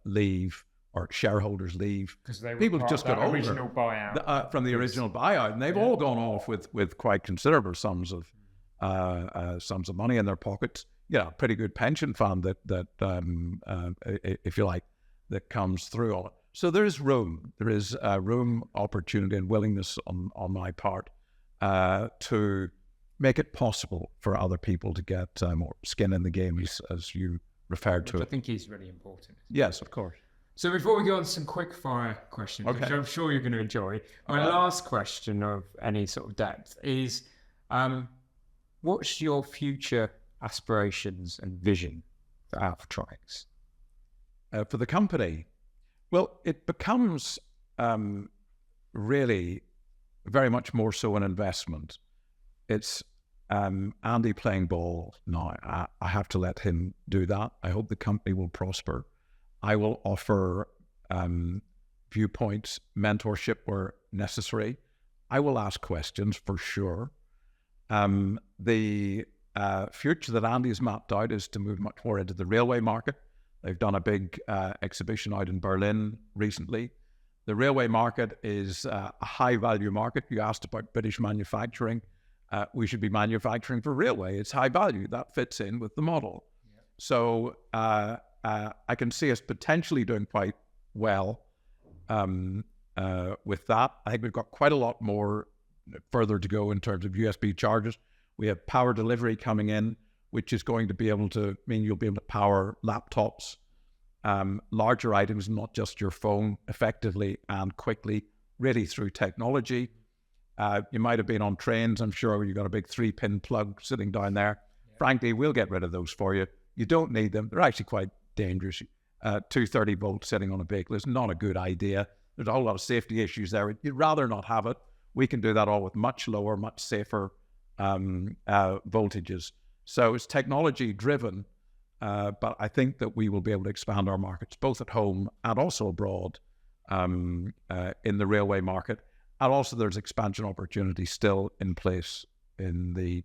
leave, or shareholders leave, because they were people just got over original buyout from the original buyout, and they've all gone off with quite considerable sums of money in their pockets. Pretty good pension fund that if you like, that comes through all it. So there is room, opportunity, and willingness on my part to make it possible for other people to get more skin in the game, as you referred to. I think is really important. Yes, of course. So before we go on to some quick fire questions, which I'm sure you're going to enjoy, my last question of any sort of depth is, what's your future aspirations and vision for Alfatronix? For the company? Well, it becomes really very much more so an investment. It's Andy playing ball now. I have to let him do that. I hope the company will prosper. I will offer viewpoints, mentorship where necessary. I will ask questions for sure. The future that Andy has mapped out is to move much more into the railway market. They've done a big exhibition out in Berlin recently. The railway market is a high-value market. You asked about British manufacturing. We should be manufacturing for railway. It's high value. That fits in with the model. Yeah. So I can see us potentially doing quite well with that. I think we've got quite a lot more further to go in terms of USB chargers. We have power delivery coming in, which is going to be able to mean you'll be able to power laptops, larger items, not just your phone, effectively and quickly, really through technology. You might have been on trains, I'm sure, where you've got a big 3-pin plug sitting down there. Yeah. Frankly, we'll get rid of those for you. You don't need them. They're actually quite dangerous. 230 volts sitting on a vehicle is not a good idea. There's a whole lot of safety issues there. You'd rather not have it. We can do that all with much lower, much safer voltages. So it's technology driven, but I think that we will be able to expand our markets both at home and also abroad in the railway market. And also there's expansion opportunities still in place in the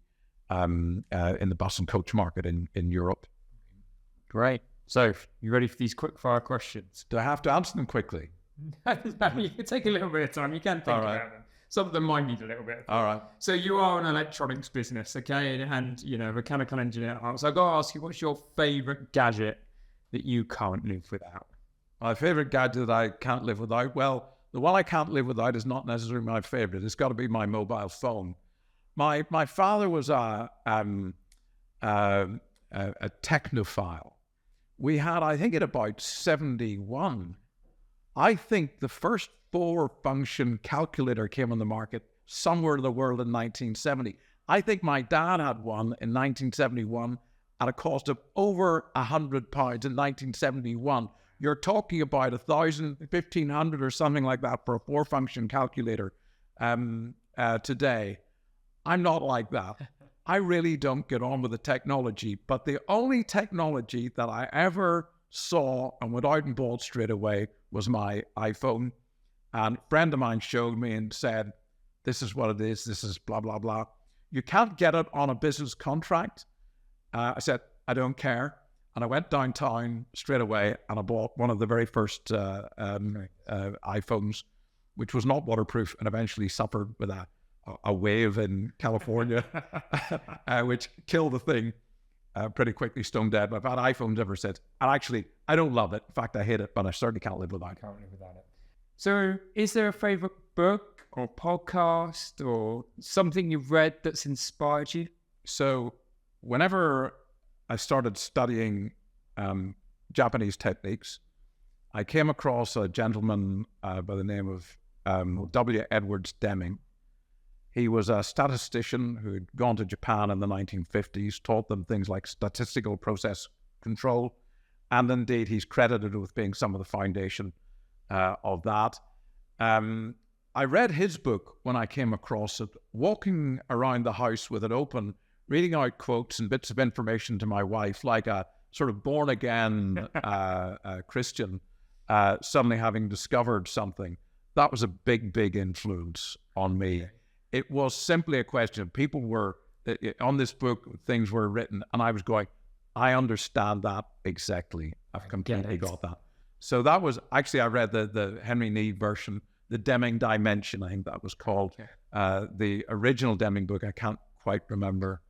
bus and coach market in Europe. Great. So you ready for these quick fire questions? Do I have to answer them quickly? You can take a little bit of time. You can think about them. Some of them might need a little bit of time. All right. So you are an electronics business, okay? And, mechanical engineer at heart. So I've got to ask you, what's your favourite gadget that you can't live without? My favourite gadget that I can't live without? Well, the one I can't live without is not necessarily my favourite. It's got to be my mobile phone. My father was a technophile. We had, I think, at about 71, I think the first 4-function calculator came on the market somewhere in the world in 1970. I think my dad had one in 1971 at a cost of over £100 in 1971. you're talking about 1,000, 1,500 or something like that for a 4-function calculator today. I'm not like that. I really don't get on with the technology, but the only technology that I ever saw and went out and bought straight away was my iPhone. And a friend of mine showed me and said, this is what it is, this is blah, blah, blah. You can't get it on a business contract. I said, I don't care. And I went downtown straight away and I bought one of the very first iPhones, which was not waterproof and eventually suffered with a wave in California, which killed the thing pretty quickly, stone dead. I've had iPhones ever since. And actually, I don't love it. In fact, I hate it, but I certainly can't live without it. So is there a favorite book or podcast or something you've read that's inspired you? So whenever I started studying Japanese techniques, I came across a gentleman by the name of W. Edwards Deming. He was a statistician who'd gone to Japan in the 1950s, taught them things like statistical process control, and indeed he's credited with being some of the foundation of that. I read his book when I came across it, walking around the house with it open, reading out quotes and bits of information to my wife, like a sort of born-again Christian, suddenly having discovered something. That was a big, big influence on me. It was simply a question of people were, on this book, things were written, and I was going, I understand that exactly. I've completely got that. So that was, actually, I read the Henry Neave version, the Deming Dimension, I think that was called. The original Deming book, I can't quite remember.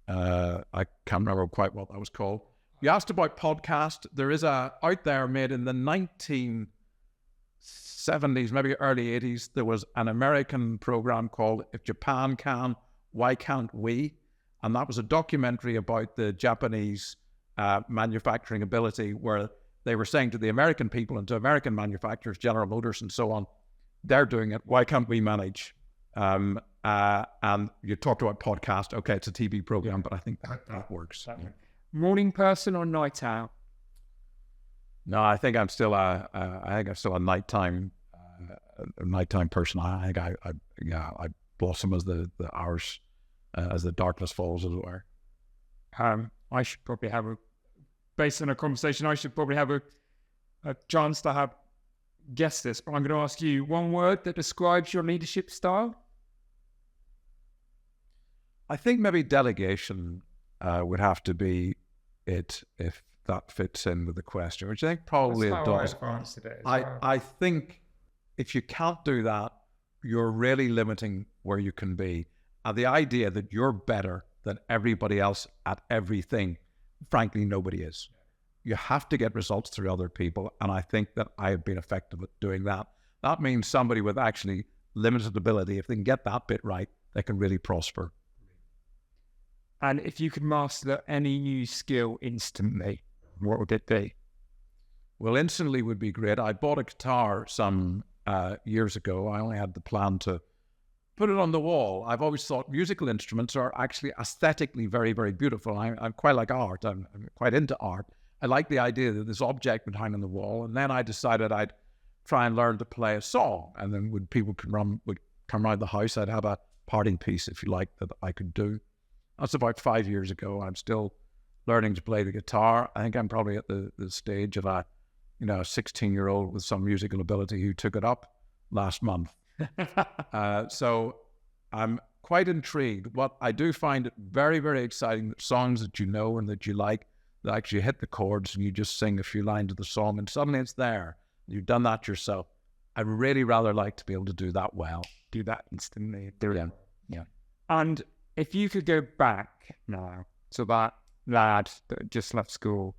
I can't remember quite what that was called. You asked about podcast. There is a out there made in the 1970s, maybe early 80s. There was an American program called If Japan Can, Why Can't We? And that was a documentary about the Japanese manufacturing ability, where they were saying to the American people and to American manufacturers, General Motors and so on, they're doing it. Why can't we manage? And you talked about podcast. Okay, it's a TV program, but I think that works. Morning person or night owl? No, I think I'm still a nighttime person. I think I blossom as the hours as the darkness falls, as it were. I should probably based on a conversation, I should probably have a chance to have guessed this, but I'm going to ask you one word that describes your leadership style. I think maybe delegation would have to be it, if that fits in with the question, which I think probably it does. I think if you can't do that, you're really limiting where you can be. And the idea that you're better than everybody else at everything, frankly, nobody is. You have to get results through other people, and I think that I have been effective at doing that. That means somebody with actually limited ability, if they can get that bit right, they can really prosper. And if you could master any new skill instantly, what would it be? Well, instantly would be great. I bought a guitar some years ago. I only had the plan to put it on the wall. I've always thought musical instruments are actually aesthetically very, very beautiful. I'm quite like art. I'm quite into art. I like the idea that this object would hang on the wall. And then I decided I'd try and learn to play a song. And then when people would come around the house, I'd have a parting piece, if you like, that I could do. That's about 5 years ago. I'm still learning to play the guitar. I think I'm probably at the stage of a 16-year-old with some musical ability who took it up last month. So I'm quite intrigued. What I do find it very, very exciting that songs that you know and that you like, that actually hit the chords and you just sing a few lines of the song and suddenly it's there. You've done that yourself. I'd really rather like to be able to do that well. Do that instantly. Yeah. And if you could go back now to that lad that just left school,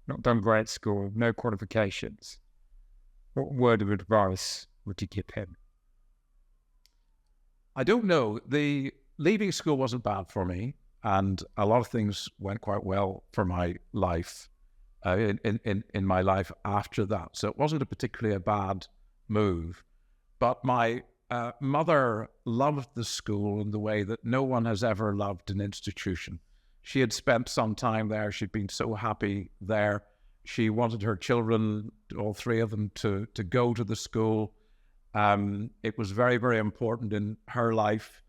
not done great at school, no qualifications, what word of advice would you give him? I don't know. The leaving school wasn't bad for me, and a lot of things went quite well for my life in my life after that. So it wasn't a particularly a bad move. But my mother loved the school in the way that no one has ever loved an institution. She had spent some time there. She'd been so happy there. She wanted her children, all three of them, to go to the school. It was very, very important in her life.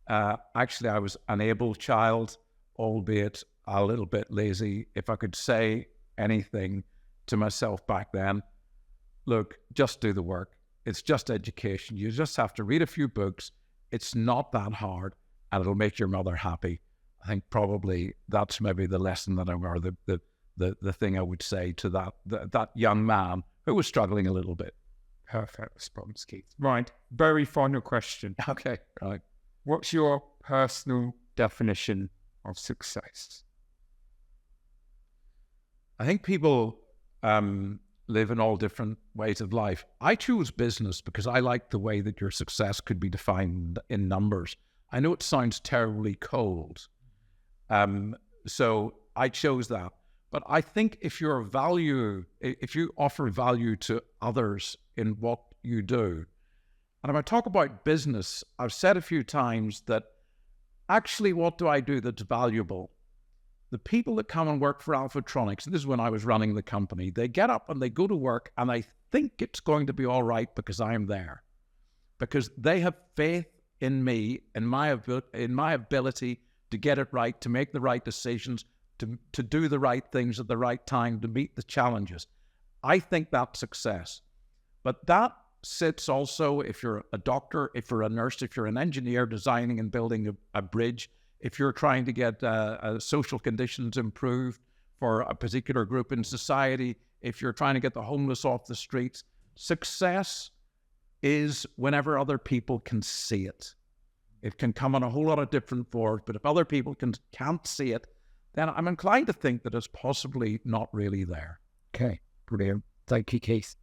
Actually, I was an able child, albeit a little bit lazy. If I could say anything to myself back then, look, just do the work. It's just education. You just have to read a few books. It's not that hard, and it'll make your mother happy. I think probably that's maybe the lesson that or the thing I would say to that young man who was struggling a little bit. Perfect response, Keith. Right, very final question. Okay, right. What's your personal definition of success? I think people live in all different ways of life. I choose business because I like the way that your success could be defined in numbers. I know it sounds terribly cold, so I chose that. But I think if you offer value to others in what you do, and if I talk about business, I've said a few times that actually what do I do that's valuable? The people that come and work for Alfatronix, and this is when I was running the company, they get up and they go to work and they think it's going to be all right because I'm there. Because they have faith in me, in my ability to get it right, to make the right decisions, to do the right things at the right time, to meet the challenges. I think that's success. But that sits also, if you're a doctor, if you're a nurse, if you're an engineer designing and building a bridge, if you're trying to get social conditions improved for a particular group in society, if you're trying to get the homeless off the streets, success is whenever other people can see it. It can come in a whole lot of different forms, but if other people can't see it, then I'm inclined to think that it's possibly not really there. Okay, brilliant. Thank you, Keith.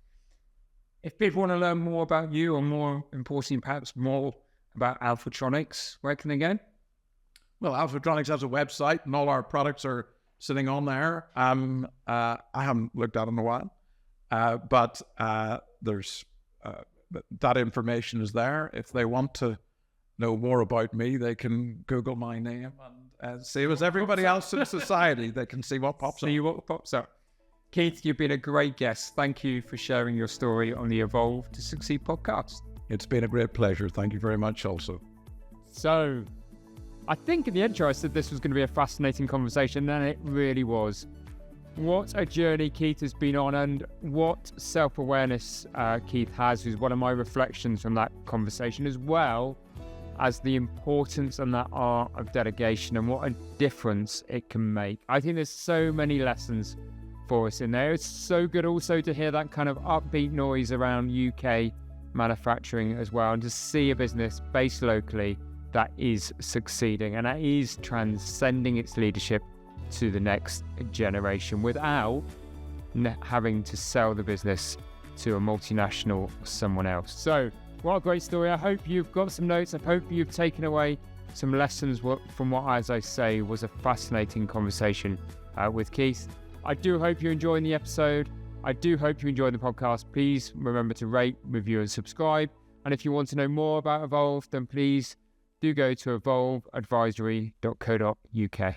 If people want to learn more about you, or more importantly, perhaps more about Alfatronix, where can they go? Well, Alfatronix has a website, and all our products are sitting on there. I haven't looked at it in a while, but there's that information is there. If they want to know more about me, they can Google my name and see as everybody else in society. They can see what pops up. See what pops up. Keith, you've been a great guest. Thank you for sharing your story on the Evolve to Succeed podcast. It's been a great pleasure. Thank you very much also. So, I think in the intro I said this was going to be a fascinating conversation, and it really was. What a journey Keith has been on, and what self-awareness Keith has, is one of my reflections from that conversation, as well as the importance and that art of delegation and what a difference it can make. I think there's so many lessons for us in there. It's so good also to hear that kind of upbeat noise around UK manufacturing as well, and to see a business based locally that is succeeding and that is transcending its leadership to the next generation without having to sell the business to a multinational or someone else. So what a great story. I hope you've got some notes. I hope you've taken away some lessons from what, as I say, was a fascinating conversation with Keith. I do hope you're enjoying the episode. I do hope you enjoyed the podcast. Please remember to rate, review and subscribe. And if you want to know more about Evolve, then please do go to evolveadvisory.co.uk.